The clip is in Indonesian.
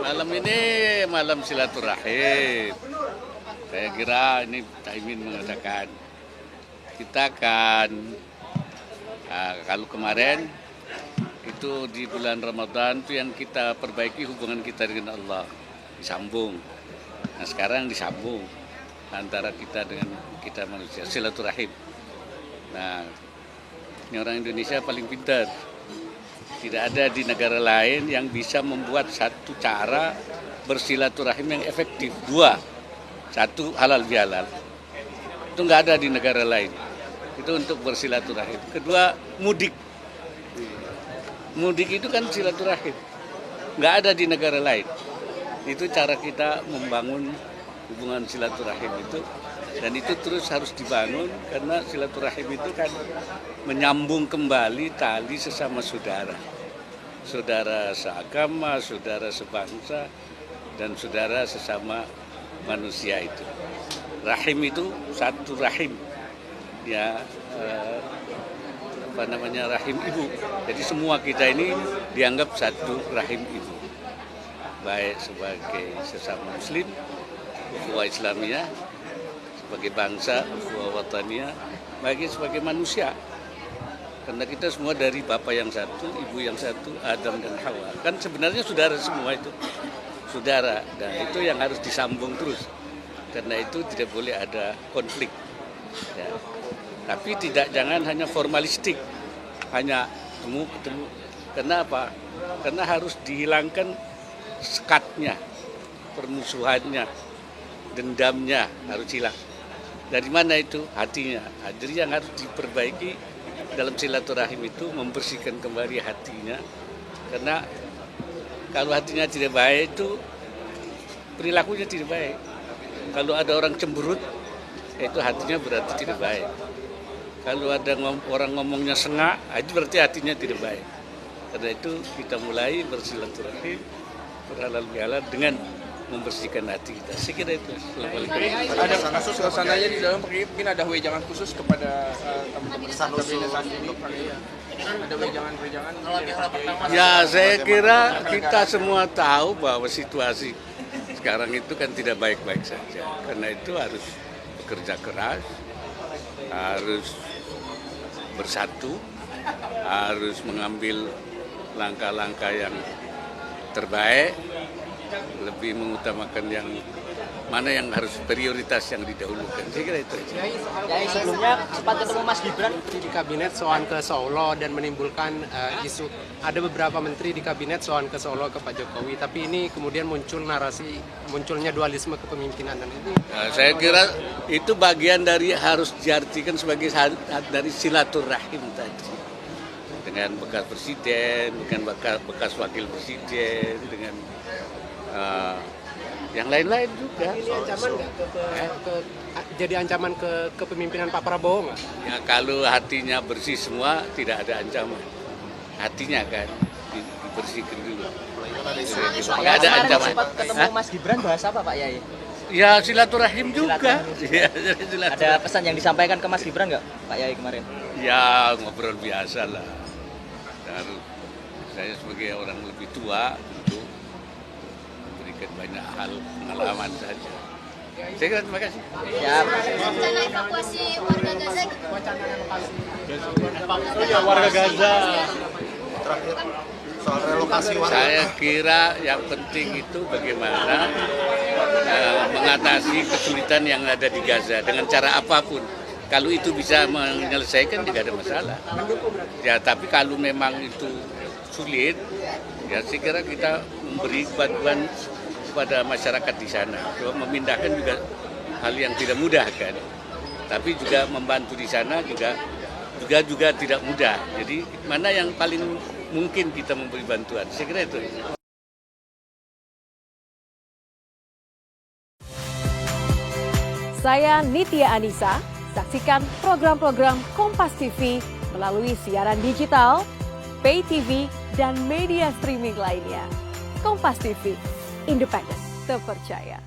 Malam ini malam silaturahim. Saya kira ini Caimin mengatakan kita akan kalau kemarin itu di bulan Ramadan itu yang kita perbaiki hubungan kita dengan Allah, disambung. Nah sekarang disambung antara kita dengan kita manusia, silaturahim. Nah ini orang Indonesia paling pintar. Tidak ada di negara lain yang bisa membuat satu cara bersilaturahim yang efektif. Dua, satu halal bihalal. Itu nggak ada di negara lain. Itu untuk bersilaturahim. Kedua, mudik. Mudik itu kan silaturahim. Nggak ada di negara lain. Itu cara kita membangun hubungan silaturahim itu. Dan itu terus harus dibangun karena silaturahim itu kan menyambung kembali tali sesama saudara. Saudara seagama, saudara sebangsa, dan saudara sesama manusia itu. Rahim itu satu rahim. Ya, rahim ibu. Jadi semua kita ini dianggap satu rahim ibu. Baik sebagai sesama muslim, ukhuwah Islamiyah, sebagai bangsa, ukhuwah wataniyah, bagi sebagai manusia. Karena kita semua dari Bapa yang satu, Ibu yang satu, Adam dan Hawa. Kan sebenarnya saudara semua itu. Saudara, dan itu yang harus disambung terus. Karena itu tidak boleh ada konflik. Ya. Tapi jangan hanya formalistik, hanya ketemu. Karena apa? Karena harus dihilangkan sekatnya, permusuhannya, dendamnya harus hilang. Dari mana itu? Hatinya. Jadi yang harus diperbaiki dalam silaturahim itu membersihkan kembali hatinya. Karena kalau hatinya tidak baik itu perilakunya tidak baik. Kalau ada orang cemberut, itu hatinya berarti tidak baik. Kalau ada orang ngomongnya sengak, itu berarti hatinya tidak baik. Karena itu kita mulai bersilaturahim, berhalal bihalal dengan membersihkan hati kita. Saya kira itu. Ada kasus suasananya di dalam mungkin ada wejangan khusus kepada teman-teman kabinet ini. Ada wejangan-wejangan. Ya saya kira kita semua tahu bahwa situasi sekarang itu kan tidak baik-baik saja. Karena itu harus bekerja keras, harus bersatu, harus mengambil langkah-langkah yang terbaik, lebih mengutamakan yang mana yang harus prioritas yang didahulukan. Saya kira itu aja. Ya, sebelumnya sempat ketemu Mas Gibran di kabinet soan ke Solo dan menimbulkan isu ada beberapa menteri di kabinet soan ke Solo ke Pak Jokowi, tapi ini kemudian muncul narasi munculnya dualisme kepemimpinan dan itu. Saya kira itu bagian dari harus diartikan sebagai dari silaturahim tadi. Dengan bekas presiden, dengan bekas wakil presiden, dengan yang lain-lain juga. Ini ancaman nggak jadi ancaman ke kepemimpinan Pak Prabowo nggak? Ya kalau hatinya bersih semua tidak ada ancaman. Hatinya kan dibersihkan dulu. Nggak ada ancaman. Sempat ketemu Mas Gibran bahas apa Pak Yai? Ya silaturahim juga. Ya, Ada pesan yang disampaikan ke Mas Gibran nggak Pak Yai kemarin? Ya ngobrol biasa lah. Dan saya sebagai orang lebih tua tentu memberikan banyak hal pengalaman saja. Saya kira terima kasih. Ya. Rencana evakuasi warga Gaza gitu. Warga Gaza. Terakhir soal relokasi warga. Saya kira yang penting itu bagaimana mengatasi kesulitan yang ada di Gaza dengan cara apapun. Kalau itu bisa menyelesaikan tidak ada masalah. Ya tapi kalau memang itu sulit, ya saya kira kita memberi bantuan kepada masyarakat di sana. Memindahkan juga hal yang tidak mudah kan. Tapi juga membantu di sana juga tidak mudah. Jadi mana yang paling mungkin kita memberi bantuan? Saya kira itu. Saya Nitya Anissa. Saksikan program-program Kompas TV melalui siaran digital, pay TV, dan media streaming lainnya. Kompas TV, independen, terpercaya.